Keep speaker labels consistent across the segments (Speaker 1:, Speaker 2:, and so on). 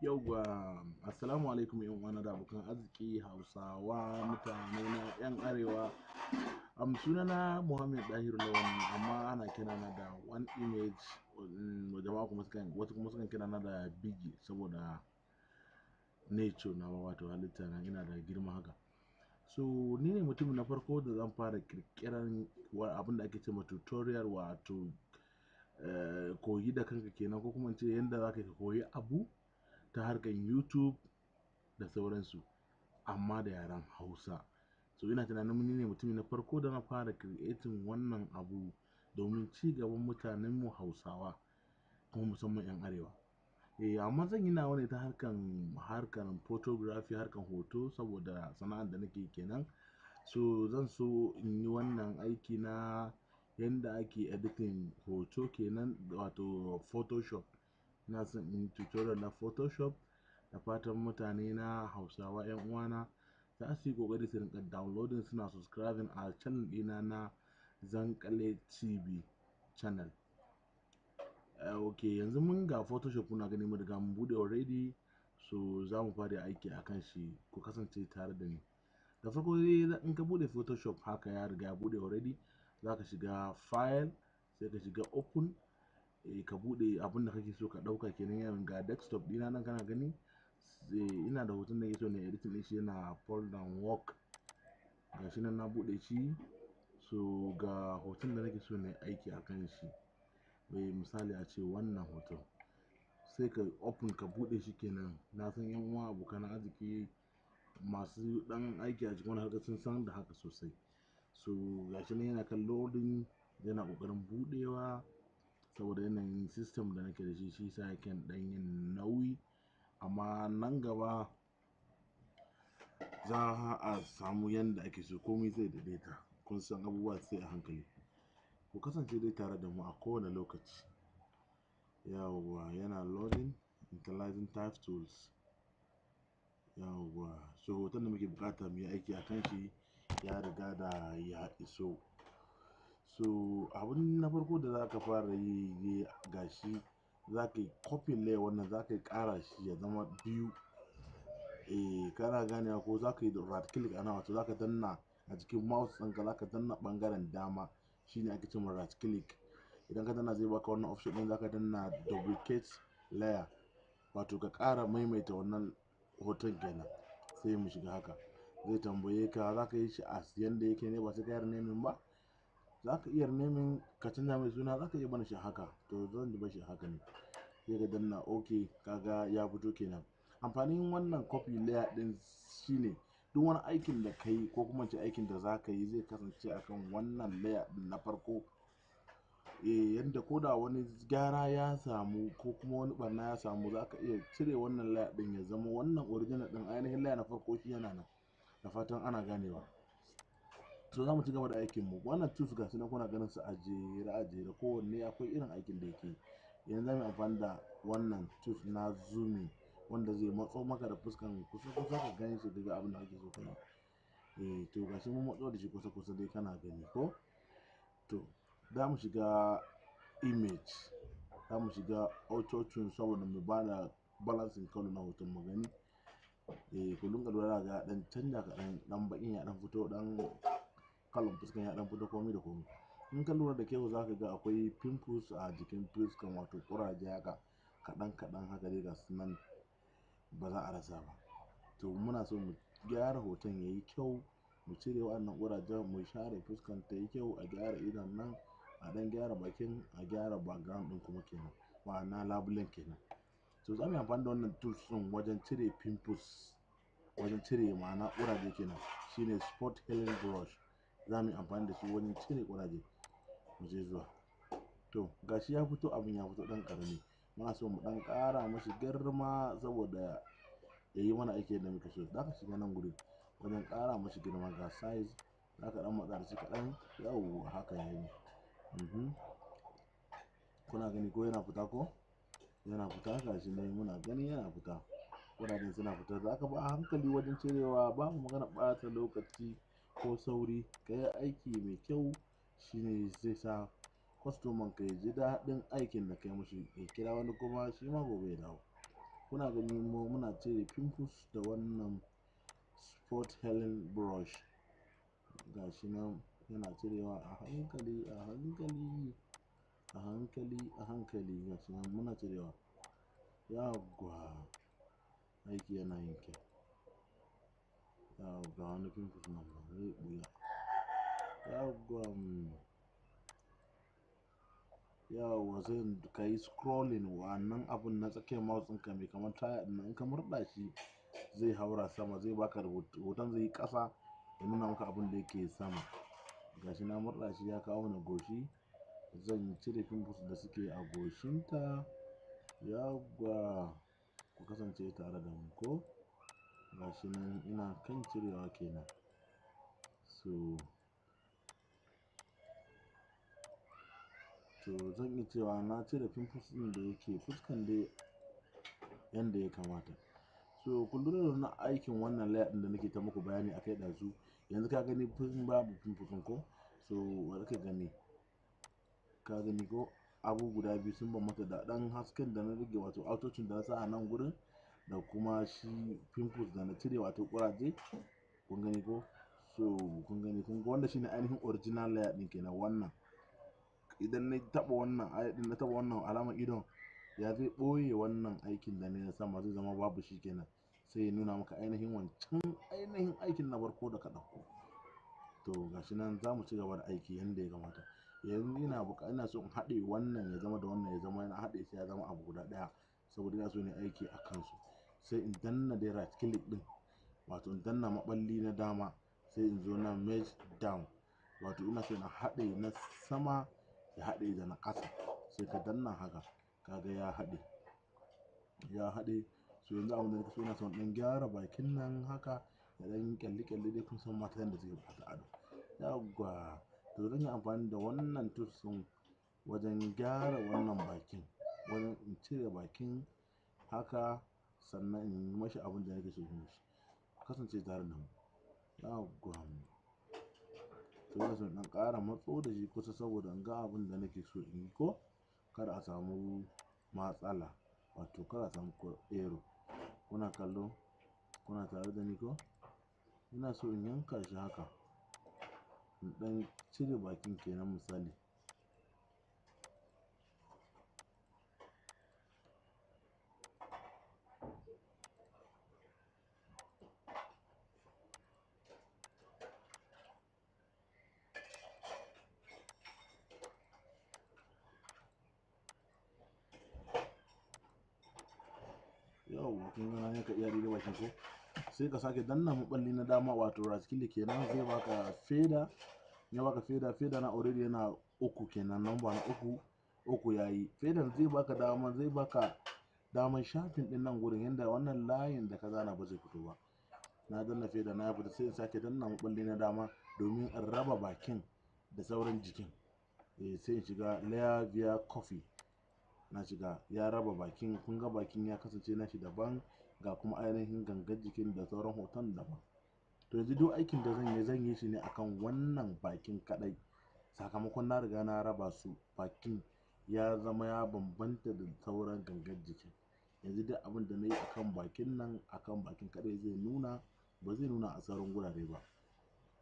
Speaker 1: Yauwa, assalamu alaikum yan uwana da abokan arziki Hausawa mutane na yan arewa. Sunana Muhammad Dahiru Lawan amma ana kirana da one image, jama'a kuma wasu kuma sukan kirana da Biggie saboda nature na wato halitta na ina da girma haka. So ni ne mutum na farko da zan fara kirkiran abin da ake cewa tutorial, wato koyi da kanka kenan, ko kuma ce yanda zaka koyi abu ta harkar YouTube da sauransu, amma da yaren Hausa. So ina tunanin ni ne mutum na farko da na fara creating wannan abu domin ci gaban mutanenmu Hausawa kuma musamman 'yan arewa. Amma zan yi nawa ne ta harkar photography, harkar hoto, saboda sana'ar da nake kenan. So zan so in yi wannan aiki na yanda ake editing hoto kenan, wato Photoshop. Ina son in yi tutorial na Photoshop, da fatan mutane na Hausawa 'yan uwana za su yi kokari su rinka downloading suna subscribing a channel ɗina na Zankale TV channel. Okay, yanzu mun ga Photoshop kuna gani mun riga mun bude already, so za mu fara aiki akan shi, ku kasance tare da ni. Da farko dai in ka bude Photoshop haka ya riga ya bude already, za ka shiga file, sai ka shiga open, ka bude abin da kake so ka dauka kenan. Yanzu ga desktop dina nan kana gani, ina da hoton da nake so na editing din shi, yana folder work, gashi nan na bude shi. So ga hoton da nake so na aiki akan shi, misali a ce wannan hoton, sai ka open ka bude shi kenan. Na san yan uwa abokan arziki masu dan aiki a cikin wannan harkar sun san da haka sosai. So gashi nan yana kan loading, yana kokarin budewa saboda yanayin system da nake da shi, shi yasa yake dan yin nauyi, amma nan gaba za a samu yanda ake so, komai zai daidaita. Kun san abubuwa sai a hankali. Ku kasance dai tare da mu a kowane lokaci. Yawwa, yana loading, utilizing type tools. Yawwa, so hoton da muke bukata mu yi aiki akan shi ya riga da ya iso. So abun na farko da za ka fara yi gashi, za ka yi copy layer wannan, za ka yi ƙara shi ya zama biyu. Kana ganewa ko? Za ka yi right click ana, wato za ka danna a jikin mouse ɗinka, za ka danna ɓangaren dama, shine ake cewa right click. Idan ka danna zai baka wannan option ɗin, za ka danna duplicate layer, wato ka ƙara maimaita wannan hoton kenan. Sai mu shiga haka, zai tambaye ka za ka yi shi as yanda yake ne, ba sai ka yi renaming ba. Za ka iya renaming ka canza mai suna, za ka iya barin shi haka, to zan bar shi haka ne. Sai ka danna OK, kaga ya fito kenan. Amfanin wannan copy layer din shine duk wani aikin da ka yi, ko kuma ce aikin da za ka yi, zai kasance akan wannan layer din na farko. Yanda ko da wani gyara ya samu ko kuma wani barna ya samu, za ka iya cire wannan layer din ya zama wannan original din, ainihin layer na farko shi yana nan. Da fatan ana ganewa. So za mu ci gaba da aikin mu. Wannan tools gashi nan kuna ganin su a jere, kowanne akwai irin aikin da yake yi. Yanzu za mu yi amfani da wannan tools na zooming, wanda zai matso maka da fuskan kusa kusa ka gani shi daga abin da kake so ka yi. To gashi mun matso da shi kusa kusa dai kana gani ko? To za mu shiga image, za mu shiga auto tune saboda mu bada balancing color na hoton mu gani. Ku dinga lura ga dan canja kaɗan, dan baƙin ya dan fito, dan kalan fuskan ya dan fito, komai da komai. In ka lura da kyau za ka ga akwai pimples a jikin fuskan, wato kuraje haka kaɗan kaɗan haka dai gasu nan, ba za a rasa ba. To muna so mu gyara hoton yayi kyau, mu cire wannan kurajen, mu share fuskan ta yi kyau, a gyara idon nan, a dan gyara bakin, a gyara background din kuma kenan, ma'ana labulen kenan. So za mu yi amfani da wannan tools din wajen cire pimples, wajen cire ma'ana kuraje kenan, shine spot healing brush. Za mu yi amfani da shi wajen cire kuraje. Mu je zuwa. To gashi ya fito, abin ya fito dan karami. Muna so mu dan ƙara mashi girma saboda ya yi mana aiki da muke so. Za ka shiga nan gurin wajen ƙara mashi girma, ga size, za ka dan matsa da shi kaɗan. Yawwa, haka yayi. Kuna gani ko yana fita ko? Yana fita, gashi ne muna gani yana fita ƙurajen suna fita. Za ka bi a hankali wajen cirewa, babu magana ɓata lokaci ko sauri. Ka yi aiki mai kyau, shine zai sa kwastoman ka ya ji daɗin aikin da kai mishi, ya kira wani kuma shi ma gobe ya dawo. Kuna gani muna cire pimples da wannan spot healing brush. Ga shi nan yana cirewa a hankali, a hankali, a hankali, a hankali. Ga shi nan muna cirewa. Yawwa! Aiki yana yin kyau. Ga wani pimples nan ma zai ɓuya. Yawwa! Yawwa, sai ka yi scrolling wannan abun na tsakiyar mouse ɗinka mai kamar tire ɗin nan. In ka murɗa shi zai haura sama, zai baka hoton, zai yi ƙasa ya nuna maka abin da yake sama. Ga shi na murɗa shi ya kawo ni goshi. Zan cire pimples da suke a goshinta. Yawwa! Ku kasance tare da mu ko? Ga shi nan ina kan cirewa kenan. To zan iya cewa na cire pimples ɗin da yake fuskan dai yanda ya kamata. Ku lura da wannan aikin wannan layer ɗin da nake ta muku bayani akai ɗazu. Yanzu ka gani babu pimples ko? Bari ka gani. Ka gani ko? Abu guda biyu sun bambanta da ɗan hasken da na rage, wato outouching da na sa a nan gurin, da kuma shi pimples da na cire, wato ƙuraje. Kun gani ko? Kun gani, kun ga wanda shine ainihin original layer ɗin kenan wannan. Idan na taɓa wannan alamar idon, ya zai ɓoye wannan aikin da na sama, zai zama babu shi kenan. Sai ya nuna maka ainihin wancan ainihin aikin na farko da ka ɗauko. To ga shi nan za mu ci gaba da aiki yanda ya kamata. Yanzu ina so in haɗe wannan ya zama da wannan, ya zama na haɗe sai ya zama abu guda ɗaya. Saboda ina so ne aiki a kansu. Sai in danna dai right click ɗin, wato in danna maɓalli na dama. Sai in zo na merge down, wato ina so na haɗe na sama ya haɗe da na ƙasa. Sai ka danna haka, kaga ya haɗe. Yanzu abin da nake so, ina son ɗan gyara bakin nan haka, da ɗan ƙyalli-ƙyalli dai kun san mata yanda suke buƙatar ado. Yawwa! To zan yi amfani da wannan tools ɗin wajen gyara wannan bakin, wajen in cire bakin haka, sannan in yi mashi abin da nake so in yi mashi. Kasance tare da mu. Yawwa! To ina so in ɗan ƙara matso da shi kusa saboda in ga abin da nake so in yi ko? Kada a samu matsala, wato kada a samu error. Kuna kallo? Kuna tare da ni ko? Ina so in yanka shi haka, in ɗan cire bakin kenan misali. Yawwa! Kun ga na yanka iya daidai bakin ko? Sai ka sake danna maɓalli na dama, wato right click kenan, zai baka fader. Ya baka fader na already yana 3 kenan, number na 3 yayi. Fader zai baka daman shafin ɗin nan gurin, yanda wannan layin da ka zana ba zai fito ba. Na danna fader na ya fita, sai in sake danna maɓalli na dama domin in raba bakin da sauran jikin. Sai in shiga layer via coffee. Na shiga, ya raba bakin. Kun ga bakin ya kasance nashi daban, ga kuma ainihin gangar jikin da sauran hoton daban. To yanzu duk aikin da zan yi shi ne akan wannan bakin kaɗai. Sakamakon na riga na raba su, bakin ya zama ya bambanta da sauran gangar jikin. Yanzu duk abin da na yi akan bakin nan, akan bakin kaɗai zai nuna, ba zai nuna a sauran gurare ba.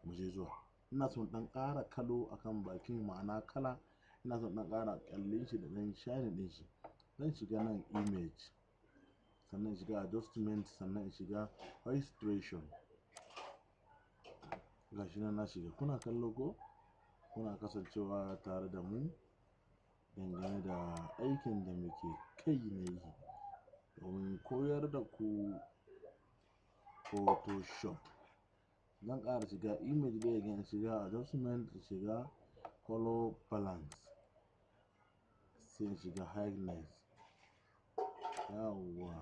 Speaker 1: Mu je zuwa. Ina son ɗan ƙara kalo akan bakin, ma'ana kala. Ina son ɗan ƙara ƙyallin shi da ɗan shining ɗin shi. Zan shiga nan image, sannan in shiga adjustment, sannan in shiga illustration. Ga shi nan na shiga. Kuna kallo ko? Kuna kasancewa tare da mu dangane da aikin da muke kai na yi domin koyar da ku Photoshop. Zan ƙara shiga image ɗaya, in shiga adjustment, in shiga color balance, sai in shiga highness. Yawwa!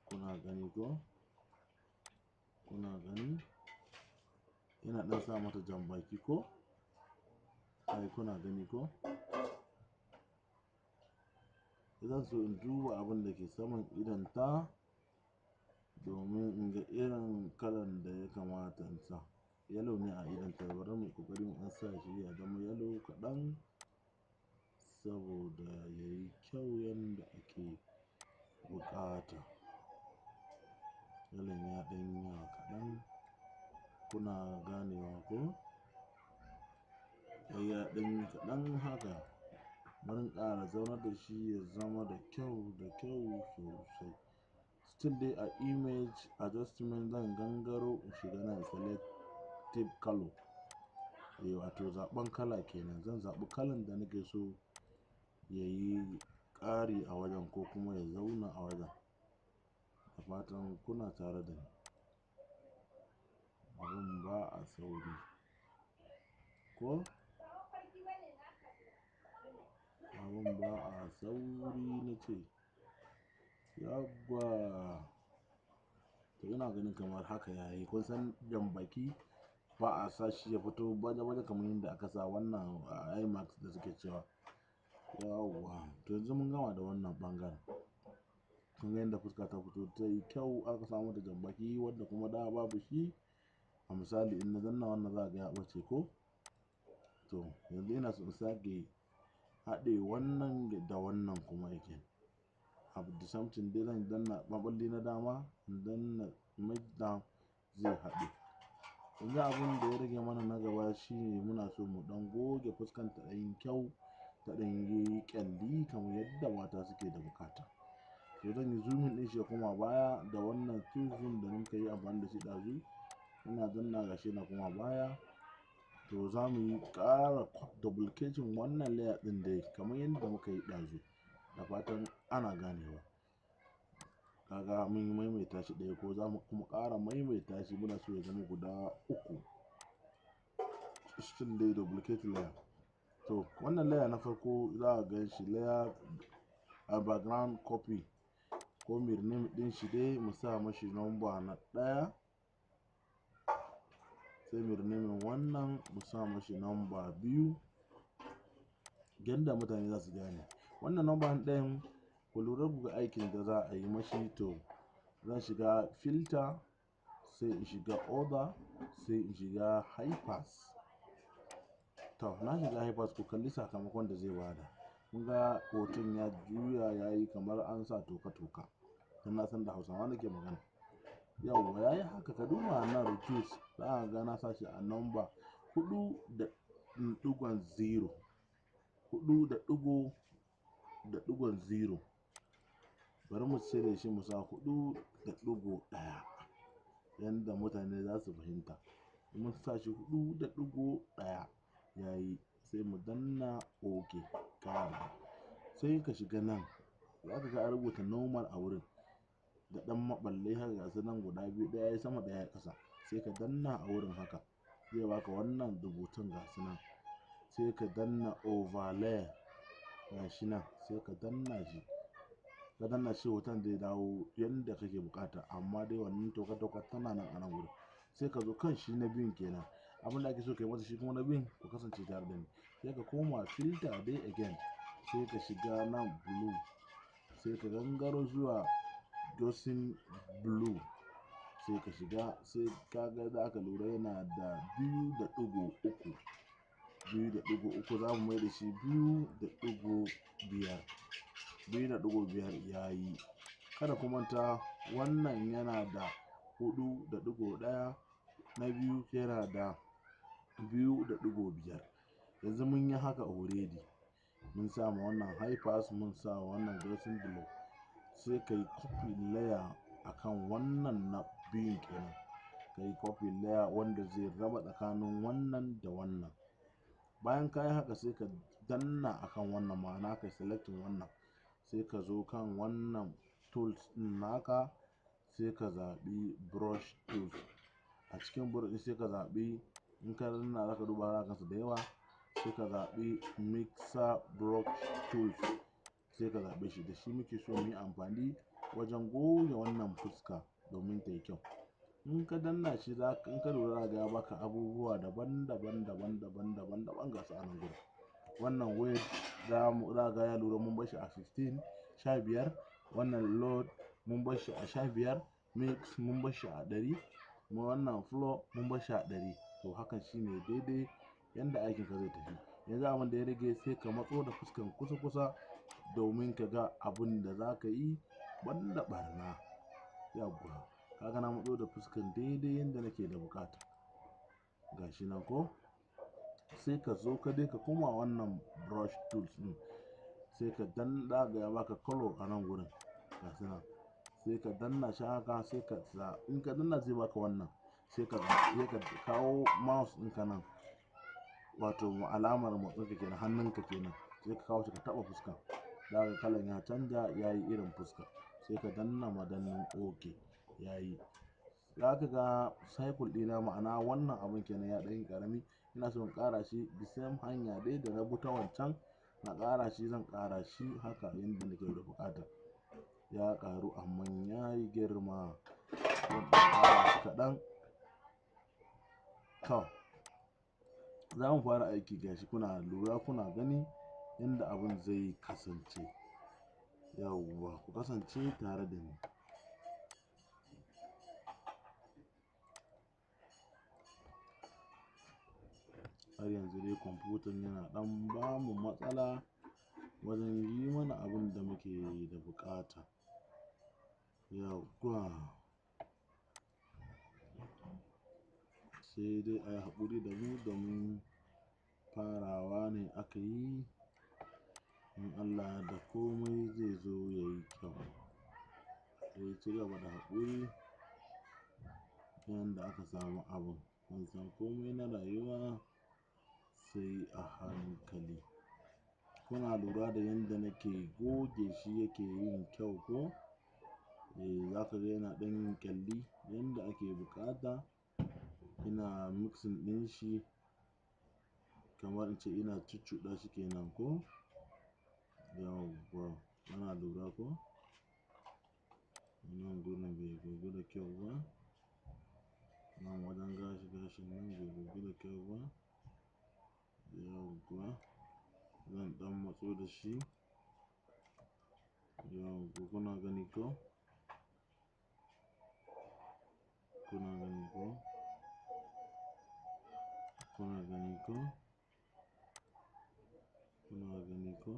Speaker 1: Kuna gani ko? Kuna gani? Ina ɗan sa mata jan baki ko? Kuna gani ko? Zan so in duba abin da ke saman idonta. domin in ga irin kalan da ya kamata in sa. Yellow ne a idonta, bari mu yi ƙoƙari mu ɗan sa shi ya zama yellow kaɗan saboda ya yi kyau yanda ake buƙata. Yellow ya ɗan yi yawa kaɗan, kuna ganewa ko? Ya ɗan yi kaɗan haka. Bari in ƙara zaunar da shi ya zama da kyau sosai. Still dai a image adjustment zan gangaro in shiga nan selective color. Wato zaɓen kala kenan. Zan zaɓi kalan da nake so ya yi ƙari a wajen ko kuma ya zauna a wajen. Da fatan kuna tare da ni. Abin ba a sauri ko? Abin ba a sauri na ce. Yawwa! To ina ganin kamar haka yayi. Kun san jambaki ba a sa shi ya fito baja-baja kamar yadda aka sa wannan imax da suke cewa. Yawwa! To yanzu mun gama da wannan ɓangaren. Kun ga yadda fuska ta fito ta yi kyau, aka sa mata jambaki wanda kuma da babu shi. A misali in na danna wannan za ga ya ɓace ko? To yanzu ina so in sake haɗe wannan da wannan kuma again. Abu the something dai zan danna maɓalli na dama, in danna make down zai haɗe. Yanzu abin da ya rage mana na gaba shine muna so mu ɗan goge fuskan ta ɗan yi kyau, ta ɗan yi ƙyalli kamar yadda mata suke da buƙata. To zan yi zooming ɗin shi ya koma baya da wannan tool zoom da muka yi amfani da shi ɗazu. Ina danna gashi na koma baya. To za mu yi ƙara duplicating wannan layer ɗin dai kamar yadda muka yi ɗazu. Da fatan ana ganewa. Kaga mun yi maimaita shi ɗaya ko za mu kuma ƙara maimaita shi muna so ya zama guda uku. Still dai duplicate layer. To wannan layer na farko za a gan shi layer a background copy ko mir name ɗin shi dai mu sa mashi number na ɗaya. Sai mir name wannan mu sa mashi number 2. Yanda mutane za su gane. Wannan number ɗayan ku lura ku ga aikin da za a yi mashi. To zan shiga filter, sai in shiga order, sai in shiga high pass. To na shiga high pass, ku kalli sakamakon da zai bada. Kun ga hoton ya juya ya yi kamar an sa toka-toka. Dan na san da Hausawa nake magana. Yawwa ya yi haka, ka duba nan reduce za a ga na sa shi a number 4.0. 4.0. Bari mu cire shi mu sa 4.1 yanda mutane za su fahimta. Mun sa shi 4.1 yayi, sai mu danna OK. Ƙara. Sai ka shiga nan, za ka ga an rubuta normal a wurin da ɗan maɓallai haka gasu nan guda biyu, ɗaya yayi sama ɗaya yayi ƙasa. Sai ka danna a wurin haka, zai baka wannan rubutun gasu nan. Sai ka danna overlay gashi nan, sai ka danna shi. Ka danna shi hoton zai dawo yanda kake buƙata, amma dai wannan toka-toka tana nan a nan wurin. Sai ka zo kan shi na biyun kenan. Abin da ake so ka yi masa shi kuma na biyun, ku kasance tare da ni. Sai ka koma filter dai again, sai ka shiga nan blue, sai ka gangaro zuwa dosing blue, sai ka shiga, sai ka ga za ka lura yana da 2.3. 2.3 za mu mai da shi 2.5. 2.5 yayi. Kada ku manta wannan yana da 4.1, na biyu yana da 2.5. Yanzu mun yi haka already. Mun sa ma wannan high pass, mun sa wannan dressing blue. Sai ka yi copy layer akan wannan na biyun kenan. Ka yi copy layer wanda zai raba tsakanin wannan da wannan. Bayan ka yi haka sai ka danna akan wannan, ma'ana ka selecting wannan. Sai ka zo kan wannan tools ɗin naka, sai ka zaɓi brush tools. A cikin brush sai ka zaɓi, in ka danna za ka duba za ka gansu da yawa. Sai ka zaɓi mixer brush tools, sai ka zaɓe shi. Da shi muke so mu yi amfani wajen goge wannan fuska domin ta yi kyau. In ka danna shi in ka lura za ka ga ya baka abubuwa daban-daban gasu a nan gurin. Wannan weight za ka ga ya lura mun bar shi a 15. Wannan load mun bar shi a 15. mix mun bar shi a 100, kuma wannan flour mun bar shi a 100. To hakan shine daidai yanda aikin ka zai tafi. Yanzu abin da ya rage sai ka matso da fuskan kusa domin ka ga abin da za ka yi banda ɓarna. Yawwa, ka ga na matso da fuskan daidai yanda nake da buƙata. Gashi nan ko? Sai ka zo ka dai ka koma wannan brush tools ɗin, sai ka danna ga ya baka color a nan gurin. Gashi nan. Sai ka danna shi haka, sai ka sa in ka danna zai baka wannan. Sai ka kawo mouse ɗinka nan, wato alamar motsinka kenan, hannunka kenan. Sai ka kawo shi ka taɓa fuskan. Za ka ga kalan ya canja ya yi irin fuska. Sai ka danna madannin OK, ya yi. Za ka ga cycle ɗina, ma'ana wannan abun kenan ya ɗan yi ƙarami. Ina so in ƙara shi the same hanya dai da na bi ta wancan. Na ƙara shi, zan ƙara shi haka yanda nake da buƙata. Ya ƙaru amma ya yi girma. Zan ƙara shi kaɗan. To, za mu fara aiki. Gashi kuna lura kuna gani yanda abun zai kasance. Yawwa, ku kasance tare da ni. Har yanzu dai kwamfutan yana ɗan ba mu matsala wajen yi mana abin da muke da buƙata. Yawwa, sai dai a yi haƙuri da mu domin farawa ne aka yi. In Allah da komai zai zo ya yi kyau. Sai ci gaba da haƙuri yanda aka samu abun. Kun san komai na rayuwa sai a hankali. Kuna lura da yanda nake goge shi yake yin kyau ko? Za ka ga yana ɗan yin ƙyalli yanda ake buƙata. Ina mixing ɗin shi, kamar in ce ina cuccuɗa shi kenan ko? Yawwa, ana lura ko? Nan gurin bai gogu da kyau ba. Nan wajen gashin nan bai gogu da kyau ba. Yawwa, zan ɗan matso da shi. Yawwa, kuna gani ko? Kuna gani ko? Kuna gani ko? Kuna gani ko?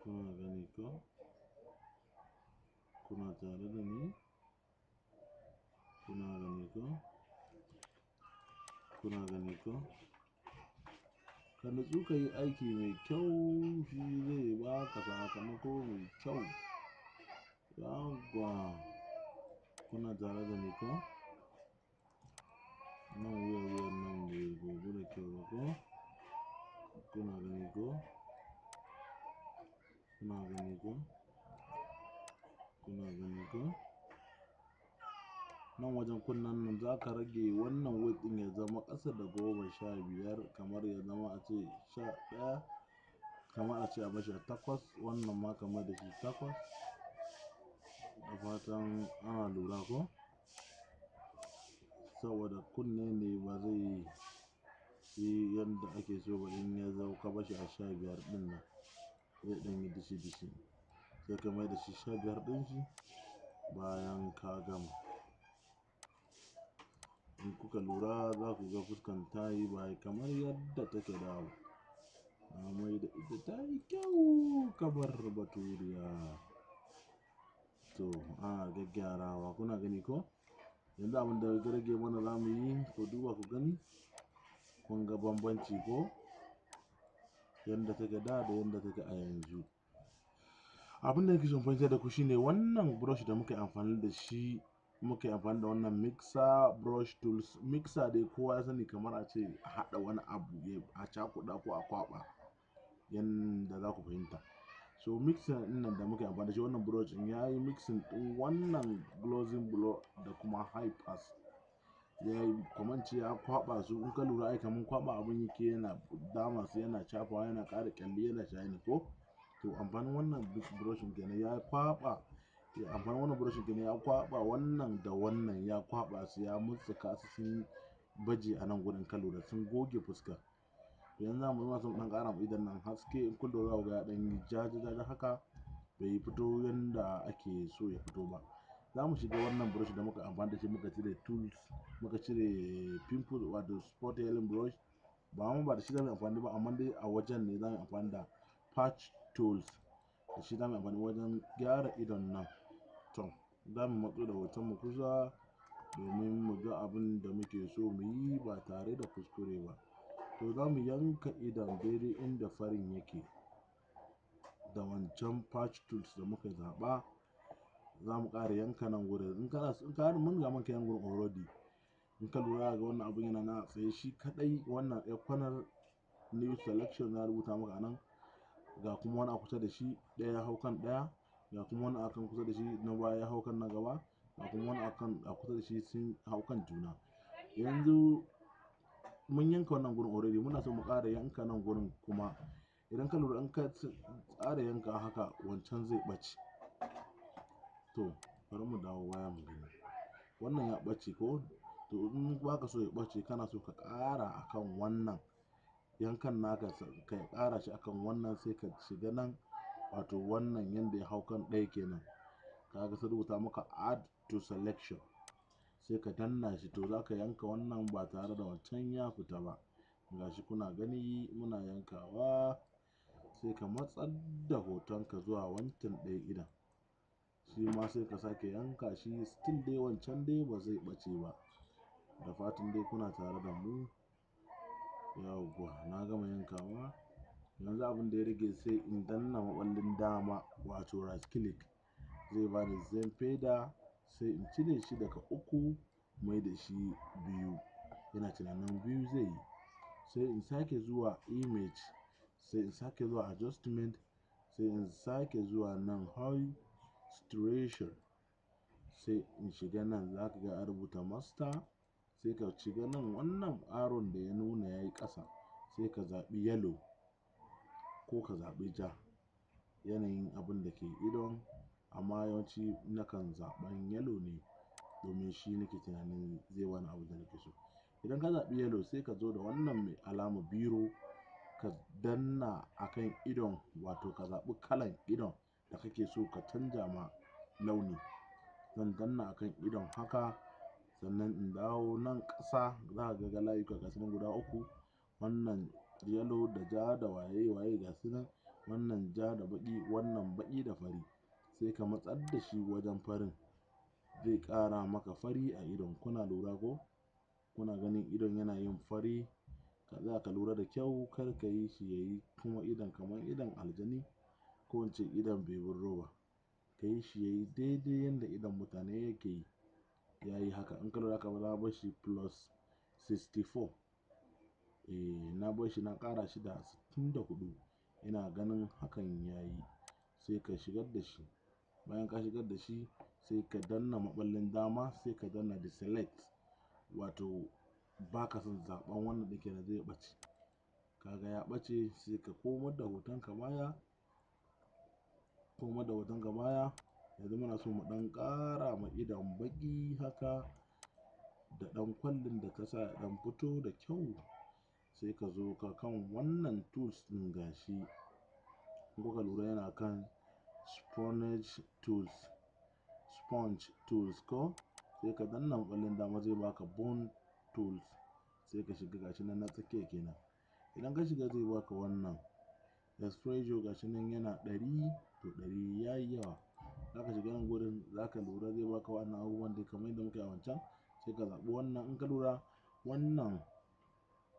Speaker 1: Kuna gani ko? Kuna tare da ni? Kuna gani ko? Kuna gani ko? Ka nutsu ka yi aiki mai kyau, shi zai baka sakamako mai kyau. Yawwa, kuna tare da ni ko? Nan wuyan nan bai gogu da kyau ba ko? Kuna gani ko? Kuna gani ko? Kuna gani ko? Nan wajen kunnen nan za ka rage wannan weight ɗin ya zama ƙasa da 15, kamar ya zama a ce 11, kamar a ce a bashi a 8, wannan ma kamar da shi 8. Da fatan ana lura ko? Saboda kunne ne ba zai yi yanda ake so ba. In ya zo ka bashi a 15 ɗin nan, zai ɗan yi dishi-dishi. Sai ka mai da shi 15 ɗin shi bayan ka gama. In kuka lura za ku ga fuskan ta yi ba kamar yadda take da. Na mai da ita ta yi kyau kamar baturiya. To, ana gyaggyarawa. Kuna gani ko? Yanzu abin da ya rage mana za mu yi, ku duba ku gani. Kun ga bambanci ko? Yanda take da yanda take a yanzu. Abin da nake son fahimtar da ku shine wannan brush da muka yi amfani da shi, muka yi amfani da wannan mixer brush tools. Mixer dai kowa ya sani, kamar a ce a haɗa wani abu, a cakuɗa ko a kwaɓa, yanda za ku fahimta. So mixer ɗin nan da muka yi amfani da shi, wannan brush ɗin ya yi mixing ɗin wannan glossing blow da kuma high pass. Ya yi kwamance ya kwaɓa su. In ka lura ai kamar kwaɓa abun yake, yana dama su, yana cafawa, yana ƙara ƙyalli, yana shine ko? To amfanin wannan brush kenan ya kwaɓa. Amfanin wannan brush kenan ya kwaɓa wannan da wannan, ya kwaɓa su, ya mutstsuka su, sun baje a nan gurin. Ka lura sun goge fuska. Yanzu za mu zo ɗan ƙara ma idon nan haske. In kun lura za ku ga ya ɗan yi ja-ja haka. bai fito yanda ake so ya fito ba. Za mu shiga wannan brush da muka amfani da shi, muka cire tools, muka cire pimple wato spot healing brush. Ba da shi za mu amfani ba, amma dai a wajen ne za mu amfani da patch tools, da shi za mu amfani wajen gyara idon nan. To za mu matso da hoton mu kusa domin mu ga abin da muke so mu yi ba tare da kuskure ba. To za mu yanka idon daidai inda farin yake da wancan patch tools da muka zaɓa. Za mu ƙara yanka nan gurin. In ka mun ga maka yan gurin already. In ka lura ga wannan abun yana na tsaye shi kadai, wannan kwanar new selection na rubuta maka nan, ga kuma wani a kusa da shi ɗaya ya hau kan ɗaya, ga kuma wani akan kusa da shi na baya ya hau kan na gaba, ga kuma wani akan a kusa da shi sun hau kan juna. Yanzu mun yanka wannan gurin already, muna so mu ƙara yanka nan gurin kuma. Idan ka lura in ka tsara yanka haka wancan zai ɓace. To bari mu dawo baya mu gani. Wannan ya ɓace ko? To in ba ka so ya ɓace, kana so ka ƙara akan wannan yankan naka, ka ƙara shi akan wannan, sai ka shiga nan wato wannan yanda ya hau kan ɗaya kenan. Kaga sai rubuta maka add to selection, sai ka danna shi. To za ka yanka wannan ba tare da wancan ya fita ba. Gashi kuna gani muna yankawa, sai ka matsar da hotonka zuwa wancan ɗaya idon, shi ma sai ka sake yanka shi, still dai wancan dai ba zai ɓace ba. Da fatan dai kuna tare da mu. Yawwa na gama yankawa. Yanzu abin da ya rage sai in danna maɓallin dama wato right click, zai bani zen fader, sai in cire shi daga 3 mai da shi 2. Yana tunanin 2 zai yi. Sai in sake zuwa image, sai in sake zuwa adjustment, sai in sake zuwa nan high saturation, sai in shiga nan. Za ka ga a rubuta master, sai ka shiga nan wannan aron da ya nuna yayi ƙasa, sai ka zaɓi yellow ko ka zaɓi ja, yanayin abin da ke idon. Amma yawanci nakan zaɓan yellow ne domin shi nake tunanin zai bani abin da nake so. Idan ka zaɓi yellow, sai ka zo da wannan mai alamar biro, ka danna akan idon, wato ka zaɓi kalan idon da kake so ka canja ma launi. Zan danna akan idon haka, sannan in dawo nan ƙasa. Za ka ga layuka gasu nan guda 3, wannan yellow da ja da waye gasu nan, wannan ja da baƙi, wannan baƙi da fari. Sai ka matsar da shi wajen farin, zai ƙara maka fari a idon. Kuna lura ko? Kuna ganin idon yana yin fari. Za ka lura da kyau, kar ka yi shi yayi kuma idon kamar idon aljani, ko in ce idon bebin roba. Ka yi shi yayi daidai yanda idon mutane yake yi. Yayi haka. In ka lura haka, na bar shi +64. Na bar shi na ƙara shi da 64. Ina ganin hakan yayi. Sai ka shigar da shi. Bayan ka shigar da shi, sai ka danna maɓallin dama, sai ka danna deselect, wato ba ka son zaɓen wannan da ke da zai ɓace. Kaga ya ɓace, sai ka komar da hotonka baya. Komar da hotonka baya. Yanzu muna so mu ɗan ƙara ma idon baƙi haka, da ɗan kwallin da ka sa ya ɗan fito da kyau. Sai ka zo ka kan wannan tools ɗin gashi. In kuka lura yana kan sponge tools ko? Sai ka danna maɓallin dama, zai baka bone tools, sai ka shiga gashi nan na tsakiya kenan. Idan ka shiga zai baka wannan exposure, gashi nan yana 100. To 100 yayi yawa. Za ka shiga nan gurin, za ka lura zai baka wannan abubuwan dai kamar yadda muka yi a wancan. Sai ka zaɓi wannan. In ka lura wannan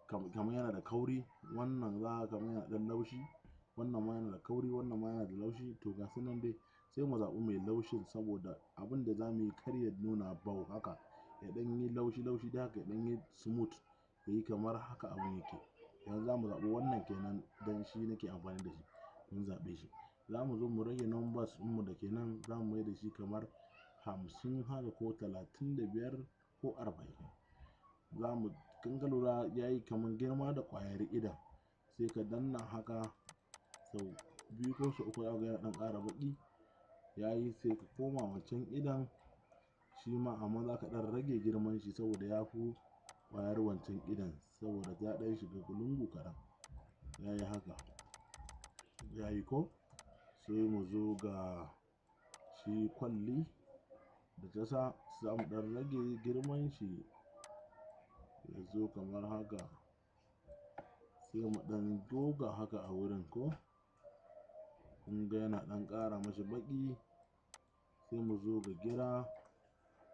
Speaker 1: kamar yana da kauri, wannan za ka kamar yana ɗan laushi, wannan ma yana da kauri, wannan ma yana da laushi. To gasu nan dai, sai mu zaɓi mai laushin, saboda abin da za mu yi kar ya nuna bau haka, ya ɗan yi laushi dai haka, ya ɗan yi smooth, yayi kamar haka abin yake. Yanzu za mu zaɓi wannan kenan, don shi nake amfani da shi. Mun zaɓe shi. Za mu zo mu rage numbers ɗinmu da ke nan, za mu mai da shi kamar 50 haka, ko 35 ko 40. Za mu, in ka lura yayi kamar girma da ƙwayar idon. Sai ka danna haka sau 2 ko sau 3, za ka ga yana ɗan ƙara baƙi. Yayi, sai ka koma wancan idon shi ma, amma za ka ɗan rage girman shi saboda ya fi ƙwayar wancan idon, saboda ya ɗan shiga lungu kaɗan. Yayi haka. Yayi ko? sai mu zo ga shi kwalli da ta sa za mu ɗan rage girman shi ya zo kamar haka, sai mu ɗan goga haka a wurin ko kun ga yana ɗan ƙara mashi baƙi. Sai mu zo ga gira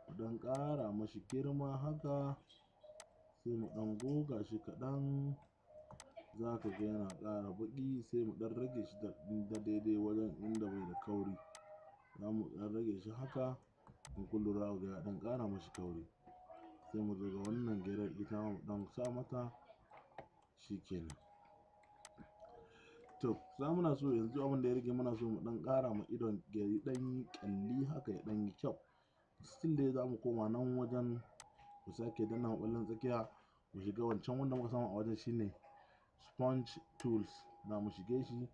Speaker 1: mu ɗan ƙara mashi girma haka, sai mu ɗan goga shi kaɗan, za ka ga yana ƙara baƙi. Sai mu ɗan rage shi da daidai wajen inda bai da kauri, za mu ɗan rage shi haka. In kun lura ga ya ɗan ƙara mashi kauri. Sai mu zo ga wannan girar ita ma mu ɗan sa mata shikenan. To za muna so yanzu abin da ya rage muna so mu ɗan ƙara ma idon ya ɗan ƙyalli haka ya ɗan yi kyau. Still dai za mu koma nan wajen mu sake danna maɓallin tsakiya mu shiga wancan wanda muka samu a wajen shine sponge tools, za mu shige shi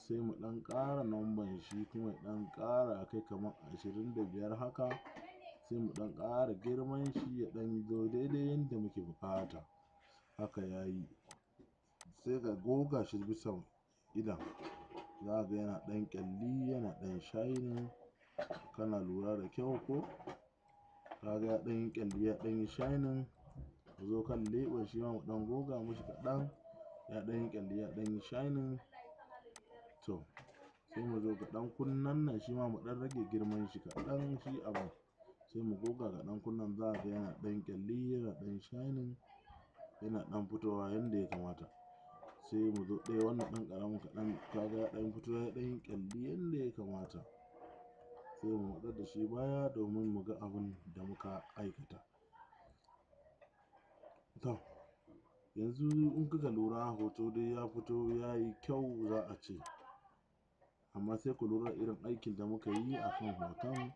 Speaker 1: sai mu ɗan ƙara numban shi kuma ya ɗan ƙara kai kamar 25 haka. Sai mu ɗan ƙara girman shi ya ɗan zo daidai yadda muke buƙata, haka yayi. Sai ka goga shi bisa idon, za ga yana ɗan ƙyalli yana ɗan shining. Kana lura da kyau ko ka ga ya ɗan yi ƙyalli ya ɗan yi shining. Mu zo kan leɓen shi ma mu ɗan goga mashi kaɗan, ya ɗan yi ƙyalli ya ɗan yi shining. To sai mu zo ga ɗan kunnen nan shi ma mu ɗan rage girman shi kaɗan shi abun, sai mu goga ga ɗan kunnen, za ga yana ɗan ƙyalli yana ɗan shining, yana ɗan fitowa yanda ya kamata. Sai mu zo ɗaya wannan ɗan ƙaramin kaɗan, ka ga ya ɗan fito ya ɗan yi ƙyalli yanda ya kamata. Sai mu matsar da shi baya domin mu ga abin da muka aikata. To yanzu in kuka lura hoto dai ya fito ya yi kyau za a ce, amma sai ku lura irin aikin da muka yi a kan hoton.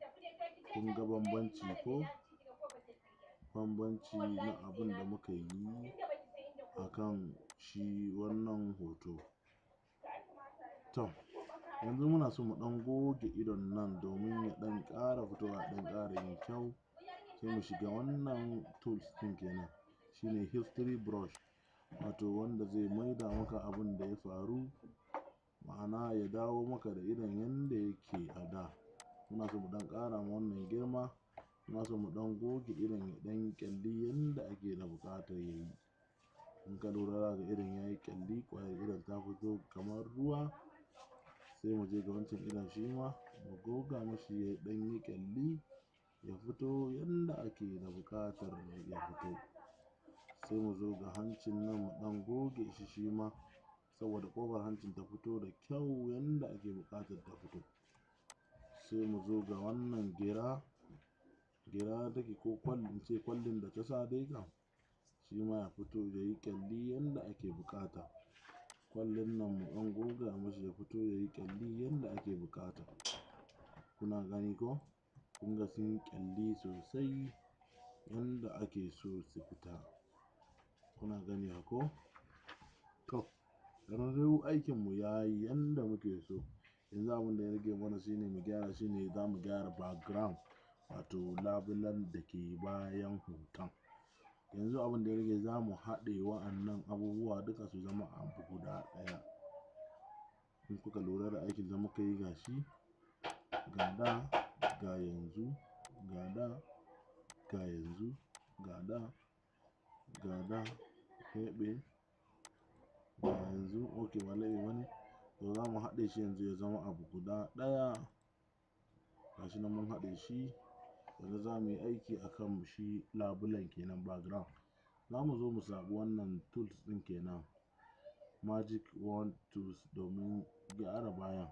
Speaker 1: Kun ga bambanci ko bambanci na abin da muka yi a kan shi wannan hoto. To yanzu muna so mu ɗan goge idon nan domin ya ɗan ƙara fitowa ɗan ƙara yin kyau. Sai mu shiga wannan tools ɗin kenan, shine history brush, wato wanda zai maida maka abin da ya faru, ma'ana ya dawo maka da idon yanda yake a da. Muna so mu ɗan ƙara ma wannan girma, muna so mu ɗan goge idon ya ɗan ƙyalli yanda ake da buƙatar ya yi. In ka lura za ga idon ya yi ƙyalli, ƙwayar idon ta fito kamar ruwa. Sai mu je ga wancan idon shi ma mu goga mashi ya ɗan yi ƙyalli ya fito yanda ake da buƙatar ya fito. Sai mu zo ga hancin nan mu ɗan goge shi shi ma saboda ƙofar hancin ta fito da kyau yanda ake buƙatar ta fito. Sai mu zo ga wannan gira take ko kwallin ce kwallin da ta sa dai kam shi ma ya fito ya yi ƙyalli yanda ake buƙata. Kwallin nan mu ɗan goga mashi ya fito ya yi ƙyalli yanda ake buƙata. Kuna gani ko kun ga sun yi ƙyalli sosai yanda ake so su fita. Kuna gani ko? To yanzu aikin mu ya yi yanda muke so. Yanzu abin da ya rage mana shine mu gyara, shine za mu gyara background, wato labulen da ke bayan hoton. Yanzu abin da ya rage za mu haɗe wa'annan abubuwa duka su zama abu guda ɗaya. In kuka lura da aikin da muka yi gashi, ga da ga yanzu, ga da ga yanzu, ga da ga da leɓe ga yanzu. Ok ba leɓe bane, to za mu haɗe shi yanzu ya zama abu guda ɗaya. Gashi nan mun haɗe shi. Yanzu za mu yi aiki a kan shi labulen kenan background. Za mu zo mu zaɓi wannan tools ɗin kenan, magic wand tools, domin gyara bayan.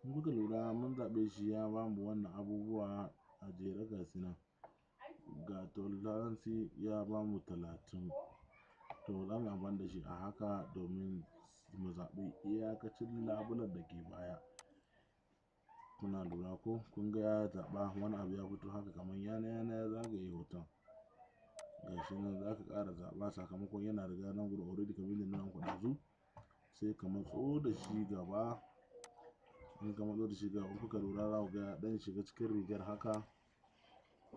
Speaker 1: In kuka lura mun zaɓe shi ya bamu wannan abubuwa a jere ga su nan. Ga tolerance ya bamu 30, to za mu yi amfani da shi a haka domin mu zaɓi iyakacin labulen da ke baya. Kuna lura ko kun ga ya zaɓa wani abu ya fito haka kamar yana ya zagaye hoton. Gashi nan za ka ƙara zaɓa sakamakon yana riga nan gurin already kamar yadda na muku ɗazu. Sai ka matso da shi gaba. In ka matso da shi gaba, in kuka lura za ku ga ya ɗan shiga cikin rigar haka,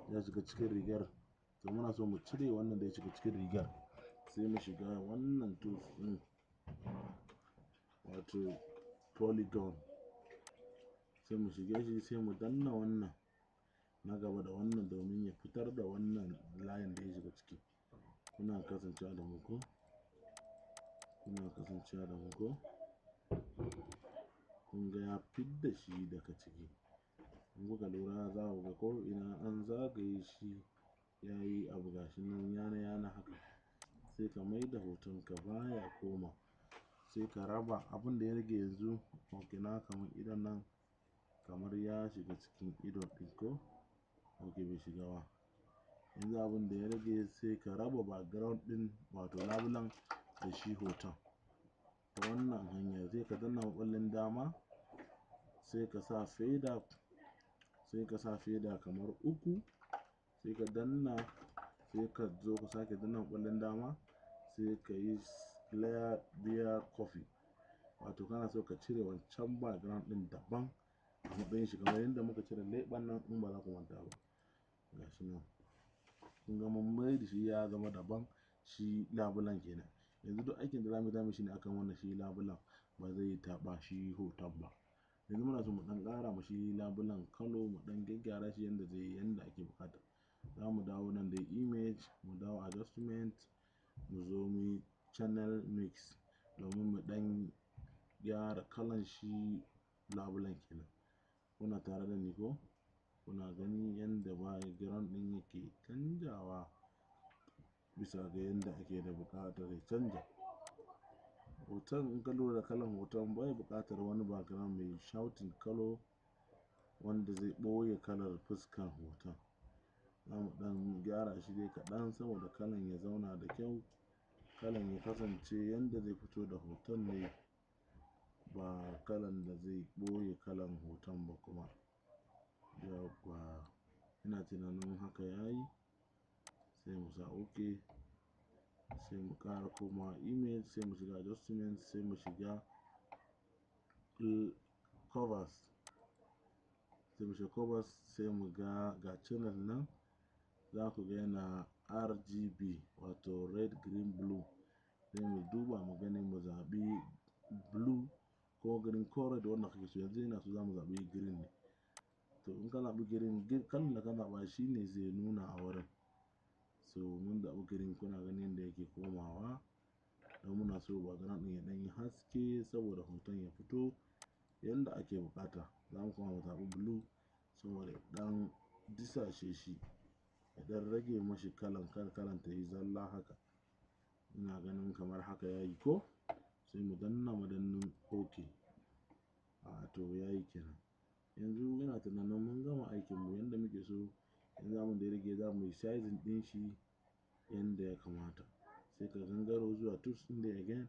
Speaker 1: ya shiga cikin rigar. To muna so mu cire wannan da ya shiga cikin rigar, sai mu shiga wannan tools ɗin, wato polygon. sai mu shige shi sai mu danna wannan na gaba da wannan domin ya fitar da wannan layin da ya shiga ciki. Kuna kasancewa da mu ko? Kuna kasancewa da mu ko? Kun ga ya fidda shi daga ciki. In kuka lura za ku ga ko ina an zagaye shi yayi abu gashi nan yana haka. Sai ka maida hoton ka baya koma. Sai ka raba abin da ya rage yanzu. Ok, na kamar idon nan kamar ya shiga cikin idon ɗin ko? Ok, bai shiga ba. Yanzu abin da ya rage sai ka raba background ɗin wato labulen da shi hoton. Ta wannan hanyar sai ka danna maɓallin dama sai ka sa fader, sai ka sa fader kamar 3 sai ka danna, sai ka zo ka sake danna maɓallin dama sai ka yi clear biya copy. Wato kana so ka cire wancan background ɗin daban a matsayin shi kamar yadda muka cire leɓen nan in ba za ku manta ba. Gashi nan. Kun ga mun maida shi ya zama daban shi labulen kenan. Yanzu duk aikin da zamu yi shi ne akan wannan shi labulen ba zai taɓa shi hoton ba. Yanzu muna so mu ɗan ƙara ma shi labulen kalo mu ɗan gyaggyara shi yanda zai yi yanda ake buƙata. Za mu dawo nan da image, mu dawo adjustment, mu zo mu yi channel mix domin mu ɗan gyara kalan shi labulen kenan. Kuna tare da ni ko? Kuna gani yanda background ɗin yake canjawa bisa ga yanda ake da buƙatar ya canja. Hoton in ka lura da kalan hoton bai buƙatar wani background mai shouting color wanda zai ɓoye kalar fuskar hoton. Za mu ɗan gyara shi dai kaɗan saboda kalan ya zauna da kyau. Kalan ya kasance yanda zai fito da hoton ne ba kalan da zai ɓoye kalan hoton ba kuma. Yauwa, ina tunanin haka yayi. Sai mu sa ok. Sai mu ƙara komawa image, sai mu shiga adjustment, sai mu shiga covers. Sai mu shiga covers sai mu ga channel nan za ku ga yana RGB wato red, green, blue. Sai mu duba mu gani mu zaɓi blue ko green ko red wanda kake so. Yanzu ina so za mu zaɓi green ne. To in ka zaɓi green, kalan da ka zaɓa shi ne zai nuna a wurin. So mun zaɓi green kuna ganin yanda yake komawa. Don muna so background ɗin ya ɗan yi haske saboda hoton ya fito yanda ake buƙata. Za mu kuma mu zaɓi blue saboda ɗan disashe shi, ya ɗan rage mashi kalan kalan ta yi zalla haka. Ina ganin kamar haka yayi ko? Sai mu danna madannin ok. To yayi kenan. Yanzu ina tunanin mun gama aikin mu yanda muke so. Yanzu abin da ya rage za mu yi sizing ɗin shi yanda ya kamata. Sai ka gangaro zuwa tools ɗin dai again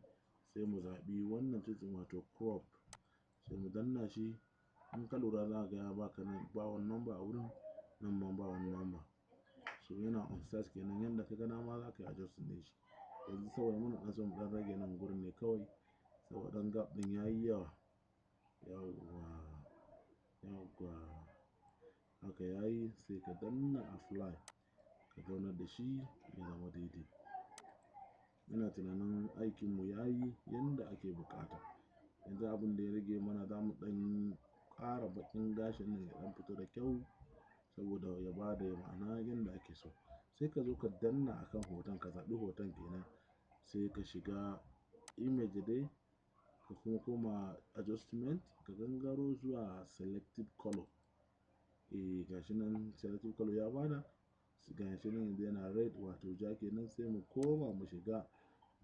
Speaker 1: sai mu zaɓi wannan tools ɗin wato crop. Sai mu danna shi. In ka lura za ka ga ya baka nan ba wani number a wurin, nan ma ba wani number. So yana on size kenan yanda ka ga dama za ka yi adjusting ɗin shi. Yanzu saboda muna ɗan so mu ɗan rage nan gurin ne kawai saboda ɗan gap ɗin yayi yawa. Yauwa, yauwa. Haka yayi sai ka danna apply ka zaunar da shi ya zama daidai. Ina tunanin aikin mu yayi yanda ake buƙata. Yanzu abin da ya rage mana za mu ɗan ƙara baƙin gashin nan ya ɗan fito da kyau saboda ya bada ma'ana yanda ake so. Sai ka zo ka danna akan hoton ka zaɓi hoton kenan. Sai ka shiga image dai ka kuma koma adjustment ka gangaro zuwa selective color. Gashi nan selective color ya bada. Gashi nan yanzu yana red wato ja kenan sai mu koma mu shiga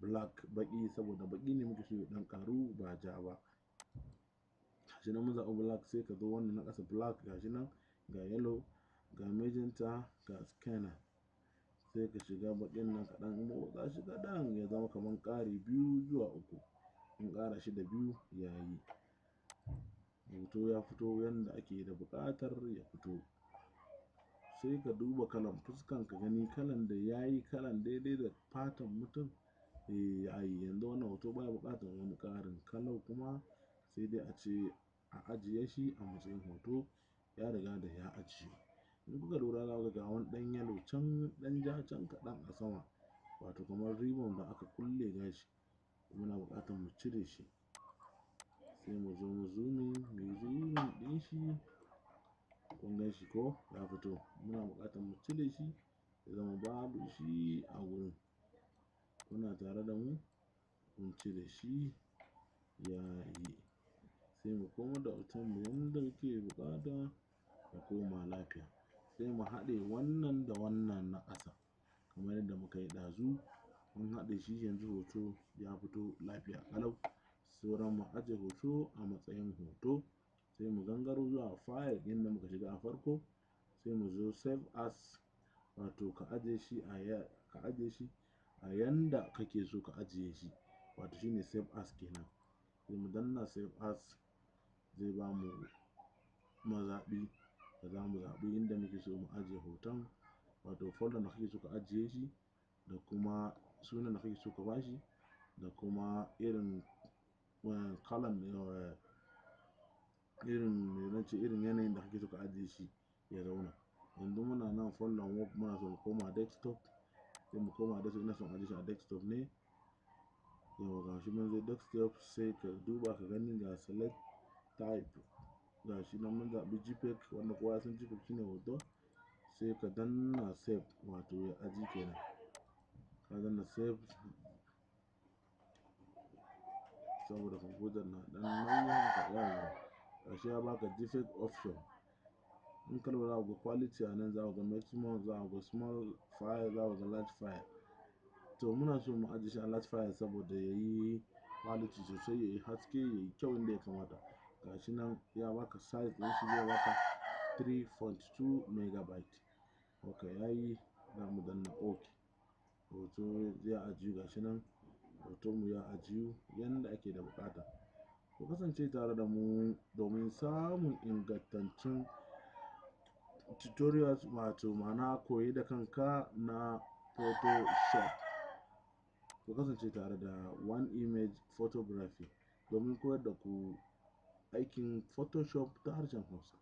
Speaker 1: black baƙi saboda baƙi ne muke so ya ɗan ƙaru ba ja ba. Gashi nan mun zaɓi black sai ka zo wannan na ƙasa black gashi nan ga yellow, ga magenta, ga scanner. Sai ka shiga baƙin nan kaɗan motsa shi kaɗan ya zama kaman ƙari 2 zuwa 3. In ƙara shi da 2 yayi. Hoto ya fito yanda ake da buƙatar ya fito. Sai ka duba kalan fuskan ka gani kalan da yayi kalan daidai da fatan mutum. Yayi. Yanzu wannan hoto baya buƙatar wani ƙarin kalo kuma sai dai a ce a ajiye shi a matsayin hoto ya riga da ya ajiye. In kuka lura za ku ga wani ɗan yellow can ɗan ja can kaɗan a sama wato kamar ribbon da aka kulle gashi. Muna buƙatar mu cire shi. sai mu zo mu zooming din shi. Kun gan shi ko ya fito. Muna buƙatar mu cire shi ya zama babu shi a wurin. Kuna tare da mu? Mun cire shi ya yi. Sai mu koma da hoton mu yanda muke buƙata ya koma lafiya. Sai mu haɗe wannan da wannan na ƙasa kamar yadda muka yi ɗazu. Mun haɗe shi yanzu hoto ya fito lafiya ƙalau. Sauran mu aje hoto a matsayin hoto. Sai mu gangaro zuwa file inda muka shiga a farko. Sai mu zo save as, wato ka aje shi a yanda kake so ka ajiye shi, wato shine save as kenan. Sai mu danna save as, zai bamu mazaɓi da za mu zaɓi inda muke so mu ajiye hoton, wato folder da kake so ka ajiye shi, da kuma sunan da kake so ka bashi, da kuma irin kalan irin yanayin da kake so ka ajiye shi ya zauna. Yanzu muna nan folder work, muna so mu koma desktop. Sai mu koma desktop, ina son ajiye shi a desktop ne. Yau ga shi mun zo desktop, sai ka duba ka gani ga select type. Ga shi nan mun zaɓi JPEG, wanda kowa ya san JPEG shine hoto. Sai ka danna save, wato ya aji kenan. Ka danna save saboda kwamfutar na ɗan nauyi haka. Yawa gashi ya baka different option. In ka lura ga quality a nan, za ku ga maximum, za ku ga small file, za ku ga large file. To muna so mu ajiye shi a large file saboda yayi quality sosai, yayi haske, yayi kyau inda ya kamata. Gashi nan ya baka size ɗin shi, zai baka 3.2 megabyte. Ok yayi, za mu danna ok. Hoto zai ajiyu, gashi nan hoton mu ya ajiyu yanda ake da buƙata. Ku kasance tare da mu domin samun ingantaccen tutorials, wato ma'ana koyi da kanka na Photoshop. Ku kasance tare da One Image Photography domin koyar da ku aikin Photoshop ta harshen Hausa.